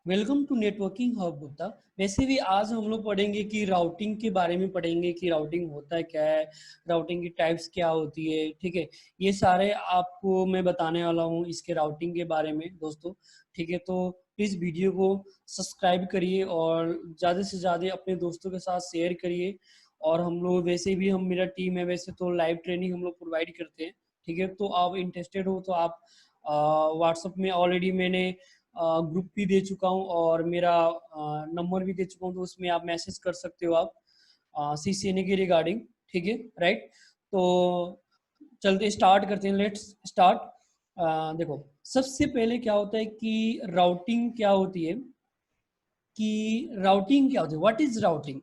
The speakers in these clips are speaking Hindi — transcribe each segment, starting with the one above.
Welcome to networking hub Gupta. वैसे भी आज हम लोग पढ़ेंगे कि राउटिंग के बारे में पढ़ेंगे कि राउटिंग होता है क्या है, राउटिंग की टाइप्स क्या होती है। ठीक है, ये सारे आपको मैं बताने वाला हूँ इसके राउटिंग के बारे में दोस्तों। ठीक है, तो प्लीज़ वीडियो को सब्सक्राइब करिए और ज़्यादा से ज़्यादा अपने दोस्तों के साथ शेयर करिए। और हम लोग वैसे भी मेरा टीम है, वैसे तो लाइव ट्रेनिंग हम लोग प्रोवाइड करते हैं। ठीक है, तो आप इंटरेस्टेड हो तो आप व्हाट्सएप में ऑलरेडी मैंने ग्रुप भी दे चुका हूँ और मेरा नंबर भी दे चुका हूँ, तो उसमें आप मैसेज कर सकते हो आप सीसीएनए के रिगार्डिंग। ठीक है, राइट। तो चलते स्टार्ट करते हैं, लेट्स स्टार्ट। देखो, सबसे पहले क्या होता है कि राउटिंग क्या होती है, what is routing.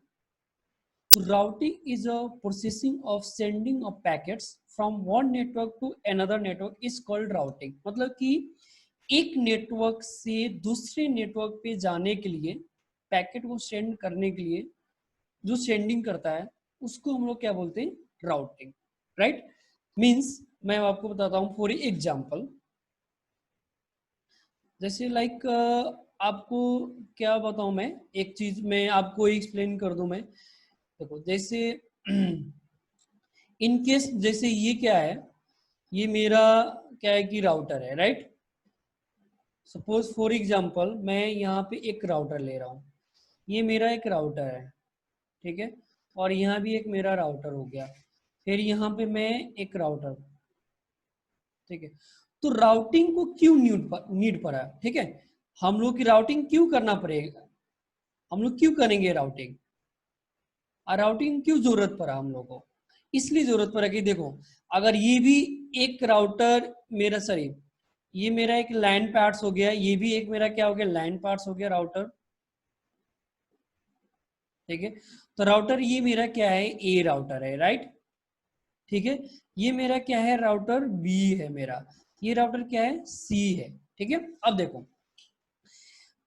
Routing is a processing of sending of packets from one network to another network is called routing. मतलब कि एक नेटवर्क से दूसरे नेटवर्क पे जाने के लिए, पैकेट को सेंड करने के लिए जो सेंडिंग करता है उसको हम लोग क्या बोलते हैं, राउटिंग। राइट, मीन्स मैं आपको बताता हूँ फॉर एग्जाम्पल। जैसे लाइक आपको क्या बताऊं मैं, एक चीज मैं आपको एक्सप्लेन कर दूं मैं। देखो जैसे इन केस जैसे ये क्या है, ये मेरा क्या है कि राउटर है, राइट। सपोज फॉर एग्जांपल मैं यहाँ पे एक राउटर ले रहा हूँ, ये मेरा एक राउटर है। ठीक है, और यहाँ भी एक मेरा राउटर हो गया, फिर यहाँ पे मैं एक राउटर। ठीक है, तो राउटिंग को क्यों नीड पड़ा। ठीक है, हम लोग की राउटिंग क्यों करना पड़ेगा, हम लोग क्यों करेंगे राउटिंग, और राउटिंग क्यों जरूरत पड़ा हम लोग को। इसलिए जरूरत पड़ा कि देखो, अगर ये भी एक राउटर मेरा, सॉरी ये मेरा एक लाइन पार्ट्स हो गया, ये भी एक मेरा क्या हो गया, लाइन पार्ट्स हो गया राउटर। ठीक है, तो राउटर ये मेरा क्या है, ए राउटर है, राइट। ठीक है, ये मेरा क्या है, राउटर बी है मेरा, ये राउटर क्या है, सी है। ठीक है, अब देखो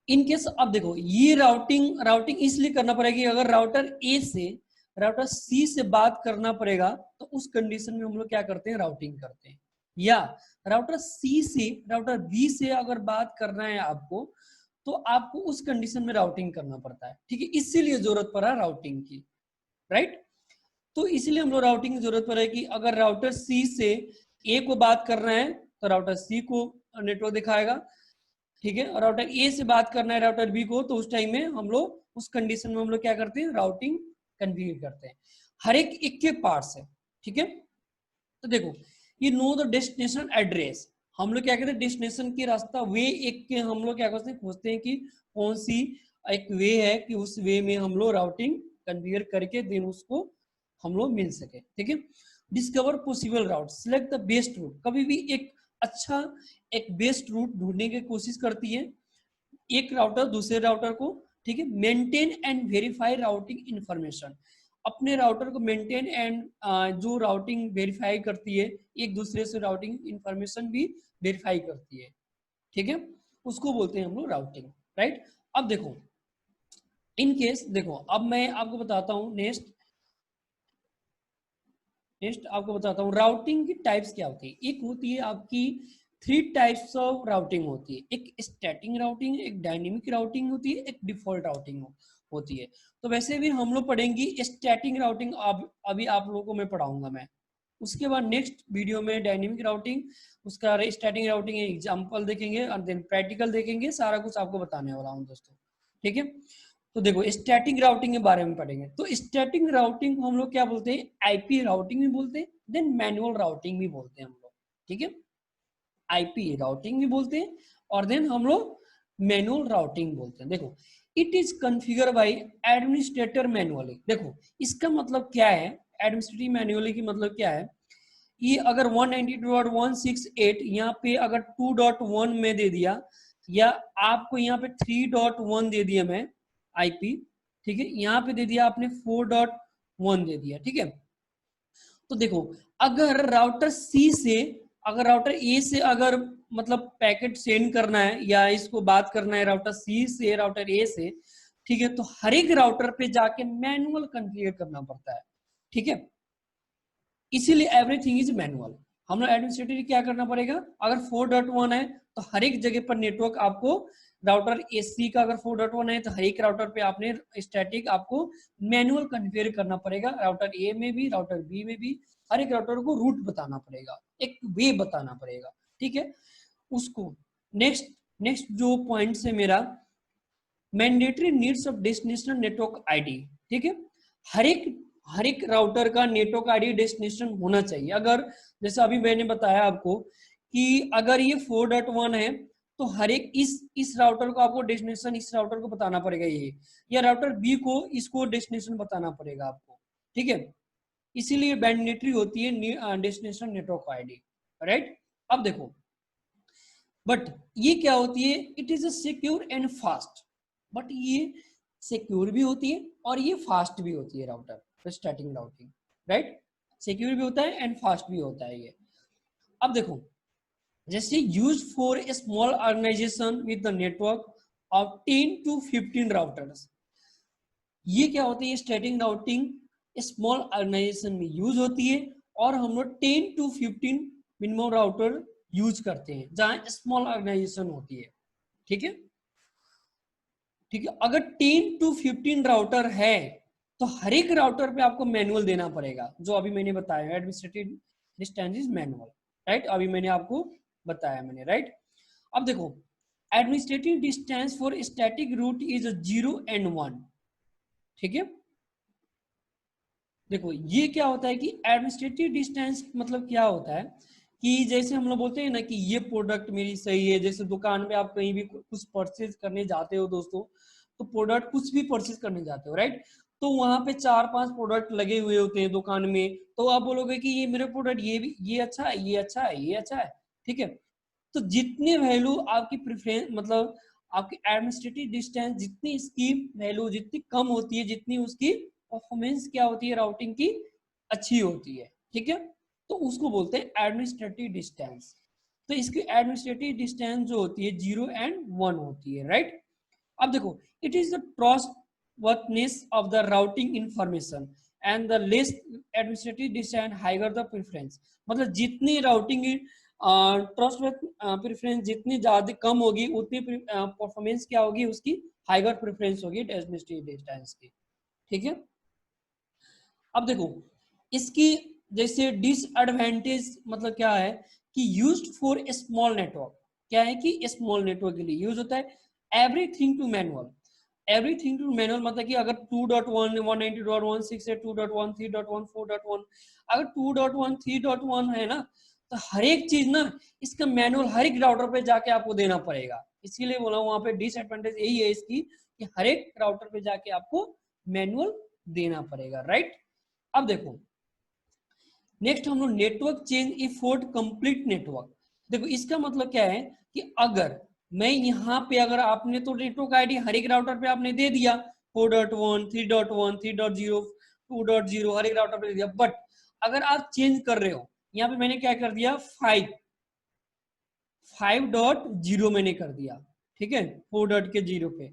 इन केस, अब देखो ये राउटिंग राउटिंग इसलिए करना पड़ेगा कि अगर राउटर ए से राउटर सी से बात करना पड़ेगा तो उस कंडीशन में हम लोग क्या करते हैं, राउटिंग करते हैं। या राउटर सी से राउटर बी से अगर बात करना है आपको, तो आपको उस कंडीशन में राउटिंग करना पड़ता है। ठीक है, इसीलिए जरूरत पड़ा राउटिंग की, राइट। तो इसलिए हम लोग राउटिंग की जरूरत पड़े कि अगर राउटर सी से ए को बात कर रहे हैं तो राउटर सी को नेटवर्क दिखाएगा। ठीक है, और राउटर ए से बात करना है राउटर बी को, तो उस टाइम में हम लोग उस कंडीशन में हम लोग क्या करते हैं, राउटिंग कन्फिगर करते हैं। हर एक के पार्ट्स है। ठीक है, तो देखो ये नो द डेस्टिनेशन एड्रेस, हम लोग क्या कहते हैं, डेस्टिनेशन की रास्ता वे एक के हम लोग क्या करते हैं, पूछते हैं कि कौन सी एक वे है कि उस वे में हम लोग राउटिंग कन्फिगर करके देन उसको हम लोग मिल सके। ठीक है, discover possible route, select the best route, कभी भी एक अच्छा एक बेस्ट रूट ढूंढने की कोशिश करती है एक राउटर दूसरे राउटर को। ठीक है, maintain and verify routing information, अपने राउटर को मेंटेन एंड जो राउटिंग वेरीफाई करती है, एक दूसरे से राउटिंग इंफॉर्मेशन भी वेरीफाई करती है। ठीक है, उसको बोलते हैं हम लोग राउटिंग, राइट। अब देखो इन केस, देखो अब मैं आपको बताता हूँ नेक्स्ट आपको बताता हूँ राउटिंग की टाइप्स क्या होती है। एक होती है आपकी थ्री टाइप्स ऑफ राउटिंग होती है, एक स्टैटिक राउटिंग, एक डायनेमिक राउटिंग होती है, एक डिफॉल्ट राउटिंग होती है। तो वैसे भी हम लोग पढ़ेंगे स्टैटिक राउटिंग, अभी आप लोगों को मैं पढ़ाऊंगा मैं। उसके बाद नेक्स्ट वीडियो में डायनेमिक राउटिंग, उसका स्टैटिक राउटिंग एग्जाम्पल देखेंगे और देन प्रैक्टिकल देखेंगे, सारा कुछ आपको बताने वाला हूँ दोस्तों। ठीक है, तो देखो स्टैटिक राउटिंग के बारे में पढ़ेंगे। तो स्टैटिक राउटिंग को हम लोग क्या बोलते हैं, आईपी राउटिंग भी बोलते हैं, देन मैनुअल राउटिंग भी बोलते हैं हम लोग। ठीक है, आईपी राउटिंग भी बोलते हैं और देन हम लोग मैनुअल राउटिंग बोलते हैं। देखो it is configure by administrator manually. देखो इसका मतलब क्या है, एडमिनिस्ट्रेटिव मैनुअली की मतलब क्या है, ये अगर 192.168 यहाँ पे अगर 2.1 में दे दिया, या आपको यहाँ पे 3.1 दे दिया मैं आईपी। ठीक है, यहाँ पे दे दिया आपने 4.1 दे दिया। ठीक है, तो देखो अगर राउटर सी से अगर राउटर ए से अगर मतलब पैकेट सेंड करना है या इसको बात करना है राउटर सी से राउटर ए से, ठीक है, तो हर एक राउटर पे जाके मैनुअल कॉन्फ़िगर करना पड़ता है। ठीक है, इसीलिए एवरीथिंग इज मैनुअल। हम लोग एडमिनिस्ट्रेटिव क्या करना पड़ेगा, अगर 4.1 है तो हर एक जगह पर नेटवर्क आपको राउटर एसी का अगर 4.1 है तो हर एक राउटर पे आपने स्टैटिक आपको मैनुअल कॉन्फ़िगर करना पड़ेगा, राउटर ए में भी राउटर बी में भी हर एक राउटर को रूट बताना पड़ेगा, एक वे बताना पड़ेगा, ठीक है उसको। नेक्स्ट नेक्स्ट जो पॉइंट है मेरा mandatory needs of destination network ID, ठीक है हर एक राउटर का नेटवर्क आईडी डेस्टिनेशन होना चाहिए। अगर जैसे अभी मैंने बताया आपको कि अगर ये 4.1 है तो हर एक इस राउटर को आपको डेस्टिनेशन इस राउटर को बताना पड़ेगा, ये या राउटर बी को इसको डेस्टिनेशन बताना पड़ेगा आपको, ठीक है इसीलिए मैंडेटरी होती है डेस्टिनेशन नेटवर्क आईडी, राइट। अब देखो बट ये क्या होती है, it is a secure and fast, but ये सिक्योर भी होती है और ये फास्ट भी होती है router starting routing, right secure भी होता है एंड फास्ट भी होता है ये। अब देखो जैसे use for a small organisation with the network of 10 to 15 routers, ये क्या होती है स्टार्टिंग राउटिंग स्मॉल ऑर्गेनाइजेशन में यूज होती है और हम लोग 10 to 15 मिनिमम राउटर यूज करते हैं जहां स्मॉल ऑर्गेनाइजेशन होती है, ठीक है ठीक है। अगर 10 to 15 राउटर है तो हर एक राउटर पे आपको मैनुअल देना पड़ेगा, जो अभी मैंने बताया administrative distance is manual, right अभी मैंने आपको बताया मैंने, राइट। अब देखो administrative distance for static route is 0 and 1, ठीक है देखो ये क्या होता है कि एडमिनिस्ट्रेटिव डिस्टेंस मतलब क्या होता है कि जैसे हम लोग बोलते हैं ना कि ये प्रोडक्ट मेरी सही है, जैसे दुकान में आप कहीं भी कुछ परचेज करने जाते हो दोस्तों, तो प्रोडक्ट कुछ भी परचेज करने जाते हो राइट, तो वहां पे 4-5 प्रोडक्ट लगे हुए होते हैं दुकान में, तो आप बोलोगे कि ये मेरे प्रोडक्ट ये भी ये अच्छा है ये अच्छा है ये अच्छा है, ठीक है। तो जितनी वैल्यू आपकी प्रेफरेंस मतलब आपकी एडमिनिस्ट्रेटिव डिस्टेंस जितनी इसकी वैल्यू जितनी कम होती है जितनी उसकी परफॉर्मेंस क्या होती है राउटिंग की अच्छी होती है, ठीक है तो उसको बोलते हैं एडमिनिस्ट्रेटिव डिस्टेंस। तो इसकी एडमिनिस्ट्रेटिव डिस्टेंस जो होती है 0 and 1 होती है राइट। अब देखो it is the trustworthiness of the routing information and the less administrative distance higher the preference, मतलब जितनी राउटिंग ट्रस्ट प्रेफरेंस जितनी ज्यादा कम होगी उतनी परफॉर्मेंस क्या होगी उसकी हाइगर प्रेफरेंस होगी एडमिनिस्ट्रेटिव डिस्टेंस की, ठीक है। अब देखो इसकी जैसे डिसएडवांटेज मतलब क्या है कि यूज्ड फॉर स्मॉल नेटवर्क, क्या है कि स्मॉल नेटवर्क के लिए यूज होता है, everything to manual, everything to manual मतलब कि अगर 2.1 192.168 2.1 3.1 4.1 अगर 2.1 3.1 है ना तो हर एक चीज ना इसका मैनुअल हर एक राउटर पे जाके आपको देना पड़ेगा, इसीलिए बोला वहां पे डिसएडवांटेज यही है इसकी कि हर एक राउटर पे जाके आपको मैनुअल देना पड़ेगा राइट। अब देखो नेक्स्ट हम लोग network change effort complete network, देखो इसका मतलब क्या है कि अगर मैं यहाँ पे अगर आपने तो नेटवर्क आईडी हर एक राउटर पे आपने दे दिया 4.1 3.1 3.0 2.0 हर एक राउटर पे दे दिया, बट अगर आप चेंज कर रहे हो यहाँ पे मैंने क्या कर दिया 5.0 मैंने कर दिया, ठीक है 4.0 पे,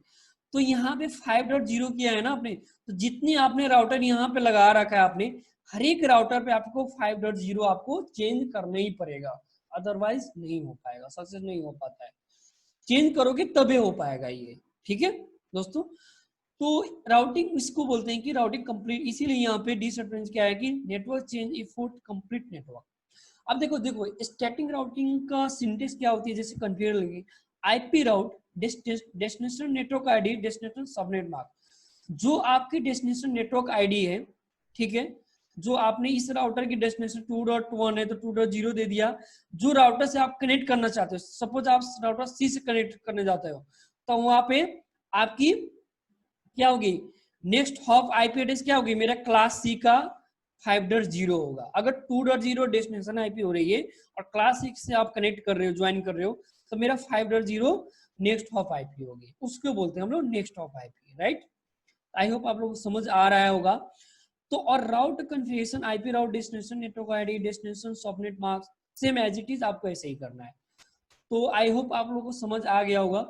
तो यहाँ पे 5.0 किया है ना आपने, तो जितनी आपने राउटर यहाँ पे लगा रखा है आपने हर एक राउटर पे आपको 5.0 आपको चेंज करना ही पड़ेगा, अदरवाइज नहीं हो पाएगा, सक्सेस नहीं हो पाता है, चेंज करोगे तभी हो पाएगा ये, ठीक है दोस्तों। तो राउटिंग इसको बोलते हैं कि राउटिंग कंप्लीट, इसीलिए यहाँ पे डिसएडवांटेज क्या है कि network change effort complete network. अब देखो देखो स्टैटिक राउटिंग का सिंटेक्स क्या होती है, जैसे कन्फिगर लगी IP route destination network ID destination subnet mark, जो आपकी डेस्टिनेशन नेटवर्क आईडी है, ठीक है जो आपने इस राउटर की डेस्टिनेशन 2.1 है तो 2.0 दे दिया, जो राउटर से आप कनेक्ट करना चाहते हो, सपोज आप राउटर सी से कनेक्ट करने जाते हो तो वहां पे आपकी क्या होगी नेक्स्ट हॉप आईपी एड्रेस क्या होगी मेरा क्लास सी का 5.0 होगा, अगर 2.0 डेस्टिनेशन आईपी हो रही है और क्लास 6 से आप कनेक्ट कर रहे हो ज्वाइन कर रहे हो तो मेरा 5.0 नेक्स्ट हॉप आईपी होगी, उसको बोलते हैं हम लोग next hop IP right. I hope आप लोग को समझ आ रहा होगा। तो और route configuration IP route destination network ID destination subnet masks same as it is आपको ऐसे ही करना है, तो आई होप आप लोगों को समझ आ गया होगा।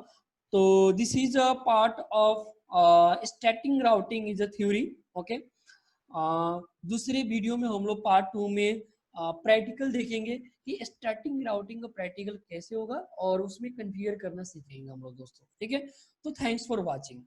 तो this is a part of static routing is a theory, okay. दूसरे वीडियो में हम लोग पार्ट 2 में प्रैक्टिकल देखेंगे कि स्टार्टिंग राउटिंग का प्रैक्टिकल कैसे होगा और उसमें कन्फिगर करना सीखेंगे हम लोग दोस्तों, ठीक है। तो थैंक्स फॉर वॉचिंग।